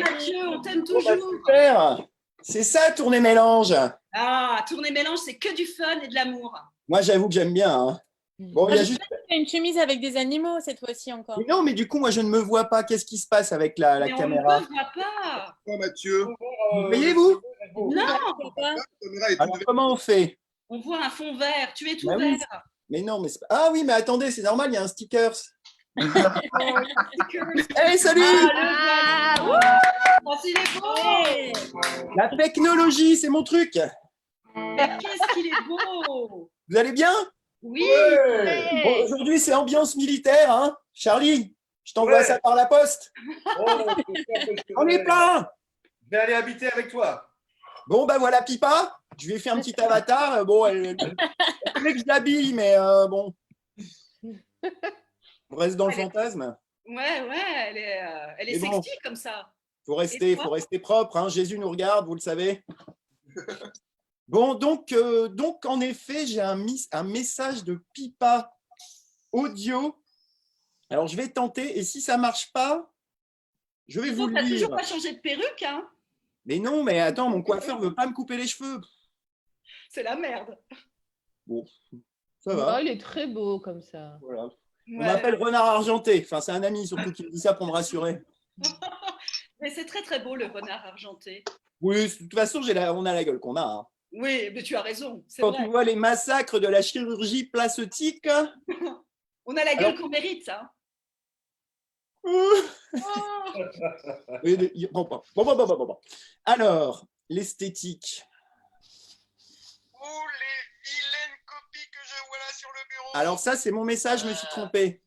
Mathieu, on t'aime Bon, bah, toujours. super. C'est ça, tourner mélange. Ah, tourner mélange, c'est que du fun et de l'amour. Moi, j'avoue que j'aime bien. Hein. Bon, il y a juste. Tu as une chemise avec des animaux cette fois-ci encore. Mais non, mais du coup, moi, je ne me vois pas. Qu'est-ce qui se passe avec la Mais caméra? on ne te voit pas. Oh, Mathieu. Vous voyez-vous? Non, La caméra est Alors, comment on fait? on voit un fond vert. Tu es tout Bah oui. vert. Mais non, mais c'est pas... Ah oui, mais attendez, c'est normal, il y a un sticker. Hey, salut! Oh, il est beau. La technologie, c'est mon truc. Mais qu'est-ce qu'il est beau. Vous allez bien? Oui. Bon, aujourd'hui, c'est ambiance militaire, hein? Charlie, je t'envoie ça par la poste. On est plein! Je vais aller habiter avec toi. Bon, bah voilà, Pipa. Je lui ai fait un petit avatar. Bon, elle voulait que je l'habille, mais bon. On reste dans le fantasme. Ouais, elle est Mais bon. sexy comme ça. Faut rester propre. Hein. Jésus nous regarde, vous le savez. Bon, donc en effet, j'ai un message de Pipa audio. Alors, je vais tenter. Et si ça ne marche pas, je vais vous le Tu n'as lire. toujours pas changé de perruque, hein? Mais non, mais attends, mon coiffeur ne veut pas me couper les cheveux. C'est la merde. Bon, ça va. Oh, il est très beau comme ça. Voilà. On Ouais. m'appelle Renard Argenté. Enfin, c'est un ami surtout qui me dit ça pour me rassurer. Mais c'est très très beau le renard argenté. Oui, de toute façon, on a la gueule qu'on a. Hein. Oui, mais tu as raison, c'est Quand vrai. tu vois les massacres de la chirurgie plastique. On a la gueule qu'on mérite, ça. Bon. Alors, l'esthétique. Oh, les vilaines copies que je vois là sur le bureau. Alors ça, c'est mon message, je me suis trompé.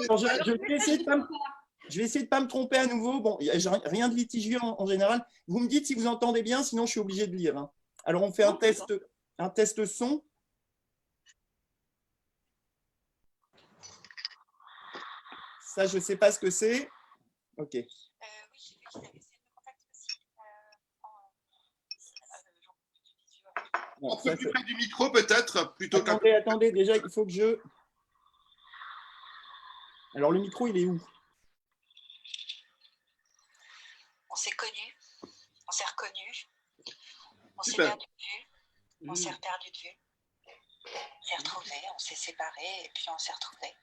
Bon, je vais essayer de pas me tromper à nouveau. Bon, j'ai rien de litigieux en général. Vous me dites si vous entendez bien, sinon je suis obligé de lire. Hein. Alors, on fait un test son. Ça, je ne sais pas ce que c'est. OK. Un peu plus près du micro, peut-être, plutôt qu'un peu. Attendez, déjà, il faut que je... Alors, le micro, il est où? On s'est connus, on s'est reconnus, on s'est Super. perdu de vue, on s'est perdu de vue, on s'est retrouvés, on s'est séparés et puis on s'est retrouvés.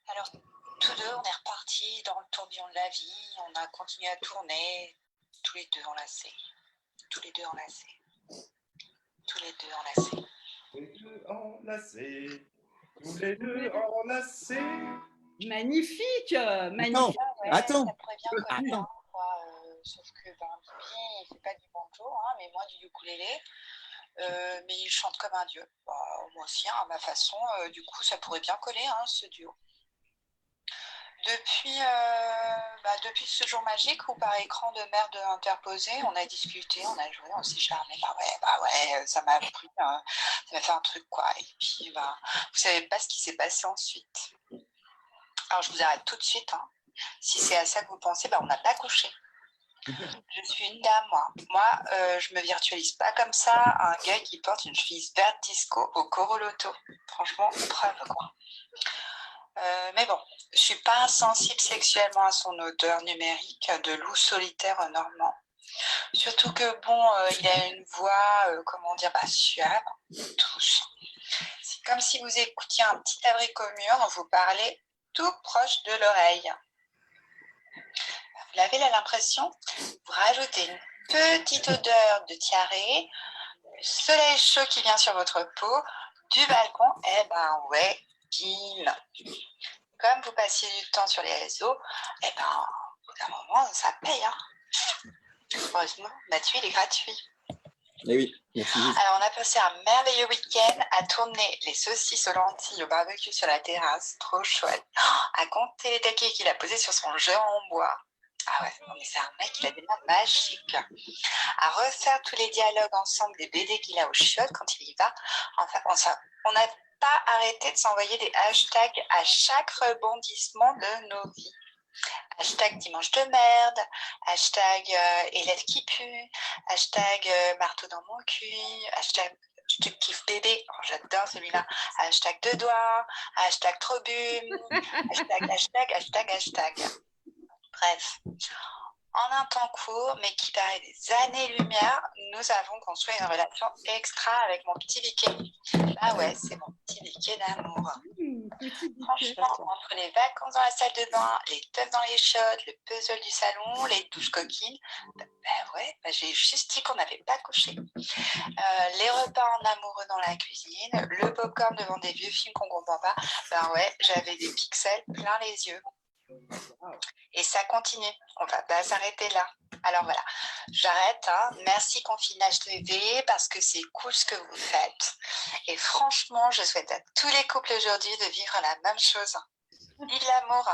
Alors, tous deux, on est repartis dans le tourbillon de la vie, on a continué à tourner, tous les deux enlacés, tous les deux enlacés, tous les deux enlacés. Tous les deux enlacés, tous les deux enlacés. Magnifique, magnifique. Non, attends. Ça pourrait bien coller, hein, quoi, sauf que Bibi, il fait pas du banjo, hein, mais moi du ukulélé. Mais il chante comme un dieu. Bah, moi aussi, hein, à ma façon. Du coup, ça pourrait bien coller, hein, ce duo. Depuis ce jour magique où par écran de merde interposé, on a discuté, on a joué, on s'est charmé. Bah ouais, ça m'a pris, ça m'a fait un truc, quoi. Et puis, bah, vous savez pas ce qui s'est passé ensuite. Alors, je vous arrête tout de suite. Hein. Si c'est à ça que vous pensez, bah, on n'a pas couché. Je suis une dame, moi. Moi, je me virtualise pas comme ça. Un gars qui porte une chemise verte disco au Coroloto. Franchement, preuve, quoi. Mais bon, je suis pas insensible sexuellement à son odeur numérique de loup solitaire normand. Surtout que, bon, il a une voix, suave, touchante. C'est comme si vous écoutiez un petit abricot mûr vous parler tout proche de l'oreille. Vous l'avez là l'impression, vous rajoutez une petite odeur de tiaré, le soleil chaud qui vient sur votre peau, du balcon, eh ben ouais, bim. Comme vous passiez du temps sur les réseaux, eh ben, au bout d'un moment, ça paye. Hein. Heureusement, Mathieu, il est gratuit. Eh oui, merci. Alors, on a passé un merveilleux week-end à tourner les saucisses aux lentilles au barbecue sur la terrasse. Trop chouette. À compter les taquets qu'il a posés sur son jeu en bois. Ah ouais, non mais c'est un mec, il a des mains magiques. À refaire tous les dialogues ensemble des BD qu'il a au chiottes quand il y va. Enfin, on n'a pas arrêté de s'envoyer des hashtags à chaque rebondissement de nos vies. Hashtag dimanche de merde, hashtag élève qui pue, hashtag marteau dans mon cul, hashtag je te kiffe bébé, oh, j'adore celui-là, hashtag deux doigts, hashtag trop bu, hashtag. Bref, en un temps court, mais qui paraît des années-lumière, nous avons construit une relation extra avec mon petit biquet. Ah ouais, c'est mon petit biquet d'amour. Franchement, entre les vacances dans la salle de bain, les teufs dans les chiottes, le puzzle du salon, les douches coquines, j'ai juste dit qu'on n'avait pas couché. Les repas en amoureux dans la cuisine, le popcorn devant des vieux films qu'on ne comprend pas, j'avais des pixels plein les yeux. Et ça continue, on va pas s'arrêter là. Alors voilà, j'arrête, hein. Merci Confinage TV parce que c'est cool ce que vous faites. Et franchement, je souhaite à tous les couples aujourd'hui de vivre la même chose. Vive l'amour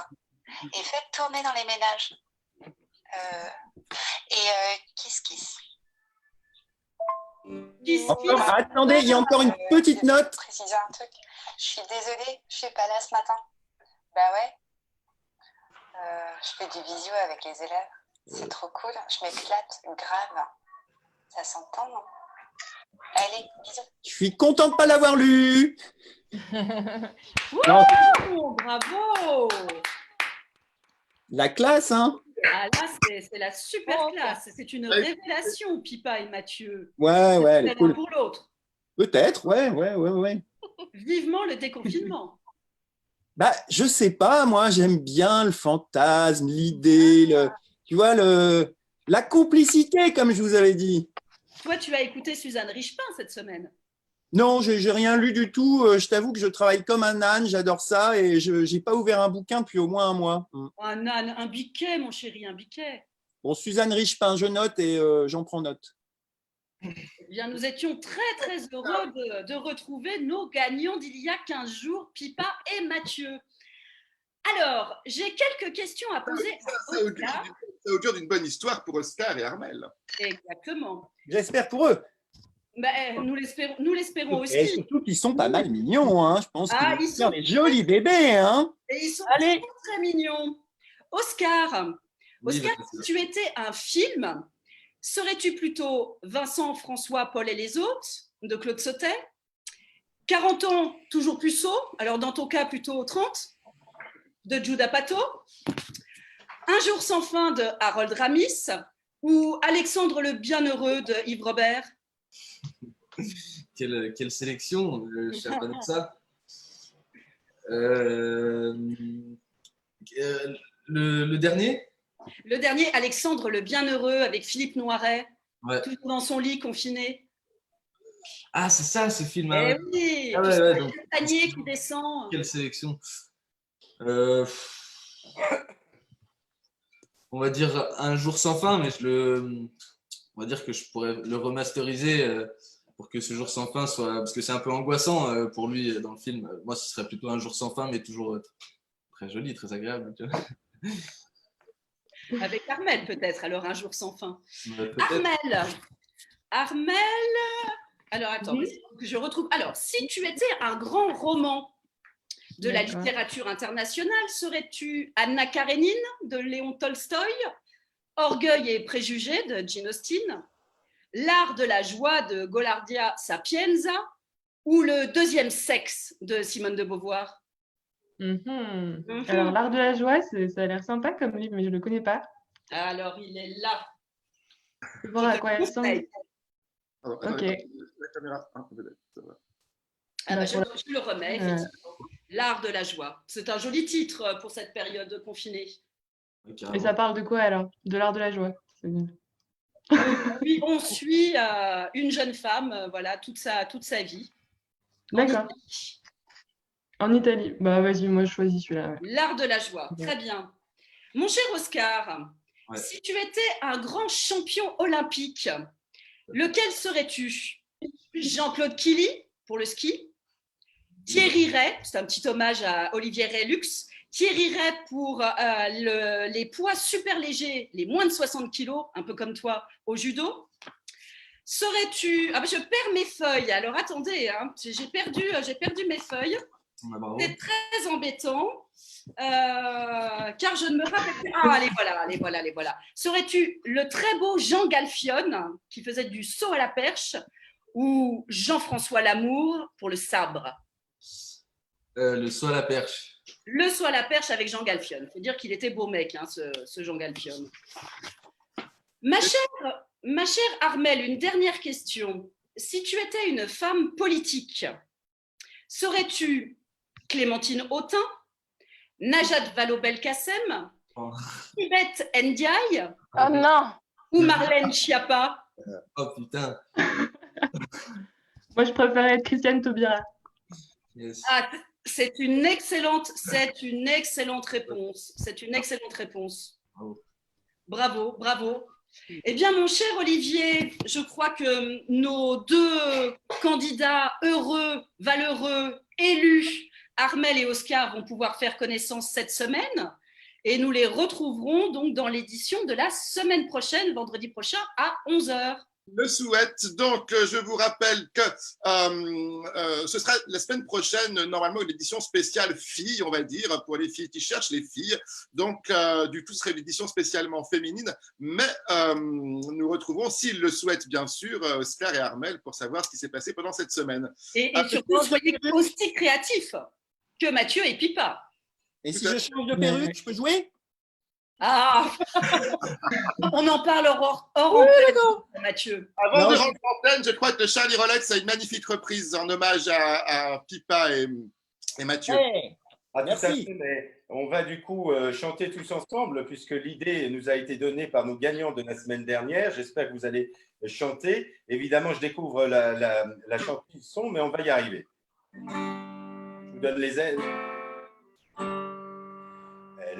et faites tourner dans les ménages. Kiss kiss. Encore, attendez, il y a encore une petite note. Préciser un truc. Je suis désolée, je suis pas là ce matin. Bah ouais. Je fais du visio avec les élèves. C'est trop cool. Je m'éclate grave. Ça s'entend, non? Allez, bisous. Je suis content de ne pas l'avoir lu. Bravo. La classe, hein? Ah là, c'est la super classe. C'est une révélation, Pipa et Mathieu. Ouais, elle est cool. L'un pour l'autre. Peut-être, ouais. Vivement le déconfinement. Bah, je sais pas, moi j'aime bien le fantasme, l'idée, tu vois, la complicité, comme je vous avais dit. Toi, tu as écouté Suzanne Richepin cette semaine. Non, j'ai rien lu du tout. Je t'avoue que je travaille comme un âne, j'adore ça et je n'ai pas ouvert un bouquin depuis au moins un mois. Un âne, un biquet, mon chéri, un biquet. Bon, Suzanne Richepin, je note et j'en prends note. Eh bien, nous étions très, très heureux de retrouver nos gagnants d'il y a 15 jours, Pipa et Mathieu. Alors, j'ai quelques questions à poser à Oscar. Ça augure d'une bonne histoire pour Oscar et Armel. Exactement. J'espère pour eux. Nous l'espérons aussi. Et surtout qu'ils sont pas mal mignons, hein. Je pense qu'ils sont des jolis très... bébés. Hein. Et ils sont très, très mignons. Oscar, si tu étais un film, serais-tu plutôt Vincent, François, Paul et les autres de Claude Sautet, 40 ans, toujours puceau, alors dans ton cas plutôt 30, de Judd Apatow, Un jour sans fin de Harold Ramis ou Alexandre le Bienheureux de Yves Robert? Quelle sélection, je sais pas de ça. Le dernier? Le dernier, Alexandre le Bienheureux, avec Philippe Noiret, toujours dans son lit, confiné. Ah, c'est ça, ce film. Eh oui, donc, le panier qui descend. Quelle sélection. On va dire Un jour sans fin, mais on va dire que je pourrais le remasteriser pour que ce jour sans fin soit... Parce que c'est un peu angoissant pour lui dans le film. Moi, ce serait plutôt Un jour sans fin, mais toujours très joli, très agréable. Tu vois. Avec Armel, peut-être, alors Un jour sans fin. Armel, alors attends, que je retrouve. Alors, si tu étais un grand roman de la littérature internationale, serais-tu Anna Karénine de Léon Tolstoï, Orgueil et préjugés de Jane Austen, L'art de la joie de Golodia Sapienza ou Le deuxième sexe de Simone de Beauvoir? Alors, L'art de la joie, ça a l'air sympa comme livre, mais je ne le connais pas. Alors, il est là. C'est voir à quoi il ressemble. Alors, ok. La caméra, ça va. Je le remets, effectivement. L'art de la joie. C'est un joli titre pour cette période confinée. Et ça parle de quoi alors? De l'art de la joie? On suit une jeune femme, voilà, toute sa vie. D'accord. En Italie. Bah vas-y, moi je choisis celui-là. Ouais. L'art de la joie. Ouais. Très bien. Mon cher Oscar, Ouais. si tu étais un grand champion olympique, lequel serais-tu? Jean-Claude Killy pour le ski, Thierry Ray, c'est un petit hommage à Olivier Ray-Lux, Thierry Ray pour les poids super légers, les moins de 60 kilos, un peu comme toi au judo. Serais-tu... Ah ben je perds mes feuilles, alors attendez, hein, j'ai perdu mes feuilles. C'est très embêtant, car je ne me rappelle plus. Ah, les voilà. Serais-tu le très beau Jean Galfionne, qui faisait du saut à la perche, ou Jean-François Lamour pour le sabre? Le saut à la perche. Le saut à la perche avec Jean Galfionne. Il faut dire qu'il était beau mec, hein, ce Jean Galfionne. Ma chère Armelle, une dernière question. Si tu étais une femme politique, serais-tu Clémentine Autain, Najat Vallaud-Belkacem, Sibeth Ndiaye, Oh non. ou Marlène Schiappa? Oh putain. Moi je préférais être Christiane Taubira. Yes. Ah, c'est une excellente réponse. C'est une excellente réponse. Bravo. Eh bien, mon cher Olivier, je crois que nos deux candidats heureux, valeureux, élus, Armelle et Oscar, vont pouvoir faire connaissance cette semaine. Et nous les retrouverons donc dans l'édition de la semaine prochaine, vendredi prochain à 11h. Le souhaite. Donc, je vous rappelle que ce sera la semaine prochaine, normalement, une édition spéciale filles, on va dire, pour les filles qui cherchent les filles. Donc, du tout, ce serait une édition spécialement féminine. Mais nous retrouverons, s'ils le souhaitent, bien sûr, Oscar et Armelle pour savoir ce qui s'est passé pendant cette semaine. Et surtout, soyez aussi créatifs que Mathieu et Pipa. Et si je change de perruque, je peux jouer? Ah, on en parle hors antenne, Mathieu. Avant de rentrer en antenne, je crois que Charlie Rolex a une magnifique reprise en hommage à Pipa et Mathieu. Ah, tout à fait, mais on va du coup chanter tous ensemble, puisque l'idée nous a été donnée par nos gagnants de la semaine dernière. J'espère que vous allez chanter. Évidemment, je découvre la chanson, mais on va y arriver. Je vous donne les ailes.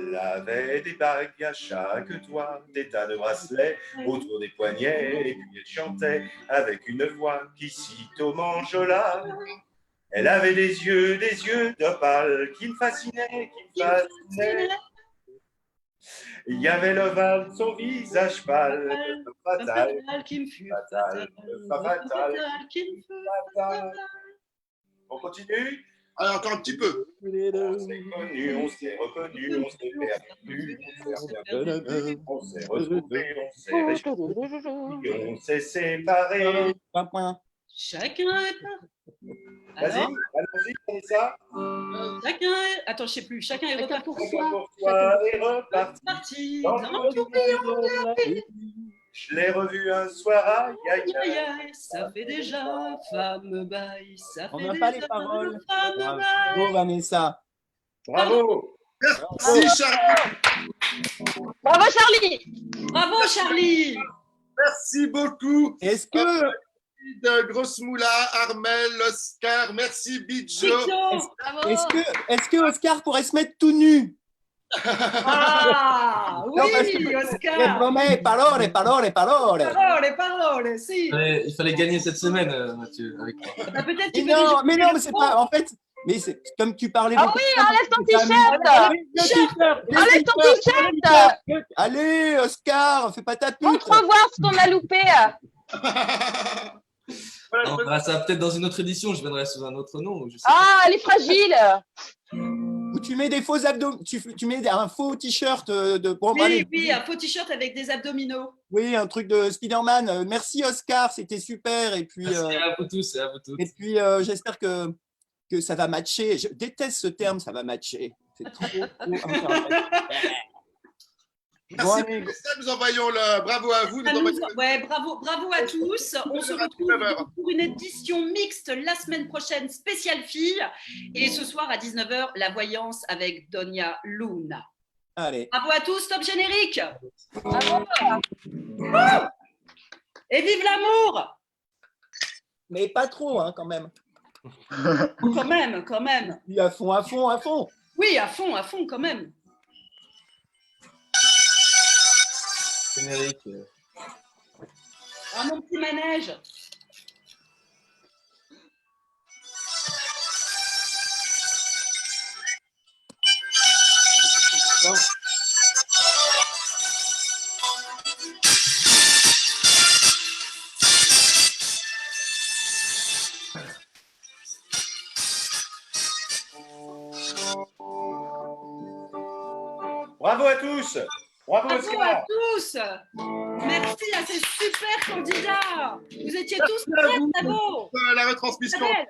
Elle avait des bagues à chaque doigt, des tas de bracelets autour des poignets, et puis elle chantait avec une voix qui sitôt m'enjola. Elle avait des yeux d'opale qui me fascinaient, Il y avait l'ovale de son visage pâle, fatal, fatal. On continue? Alors, encore un petit peu. On s'est connus, on s'est reconnus, on s'est perdu, on s'est retrouvés, on s'est réchauffés, on s'est séparés. Chacun est Vas-y, allons-y, comme ça. Chacun est... Attends, je ne sais plus. Chacun est reparti pour soi et reparti. Dans le tourbillon de la vie. Je l'ai revu un soir, aïe, aïe, aïe, ça fait déjà femme baille, ça On fait n'a déjà pas les paroles. femme Bravo, baille. Vanessa. Bravo. Merci, Charlie. Bravo, Charlie. Bravo, Charlie. Merci beaucoup. Est-ce que... Grosse Moula, Armelle, Oscar, merci Bidjo. Est-ce que Oscar pourrait se mettre tout nu? Ah, oui, Oscar. Parole. Parole, si. Il fallait gagner cette semaine, Mathieu. Avec moi. Bah, peut-être Mais non, mais c'est pas... En fait, mais c'est comme tu parlais... Ah oui, enlève ton t-shirt. Enlève ton t-shirt. Allez, Oscar, fais pas ta pute. Montre voir ce qu'on a loupé. On verra ça peut-être dans une autre édition. Je viendrai sous un autre nom. Je sais Ah, elle est fragile. Ou tu mets des faux abdos, tu mets un faux t-shirt de... Bon, oui, un faux t-shirt avec des abdominaux. Oui, un truc de Spider-Man. Merci Oscar, c'était super. Et puis, Merci à vous tous et à vous toutes. Et puis, j'espère que ça va matcher. Je déteste ce terme, ça va matcher. C'est trop Merci pour ça, nous envoyons le bravo à vous. Bravo à tous. On se retrouve pour une édition mixte la semaine prochaine, spéciale filles. Et ce soir à 19h, la voyance avec Donia Luna. Allez. Bravo à tous, top générique. Bravo. Et vive l'amour! Mais pas trop, hein, quand même. Quand même, quand même. Oui, à fond, à fond, à fond. Oui, à fond, quand même. Générique. Ah, mon petit manège. Bravo à tous. Bravo, Bravo Oscar. à tous. Merci à ces super candidats. Vous étiez tous très, très beaux. La retransmission. Très belle.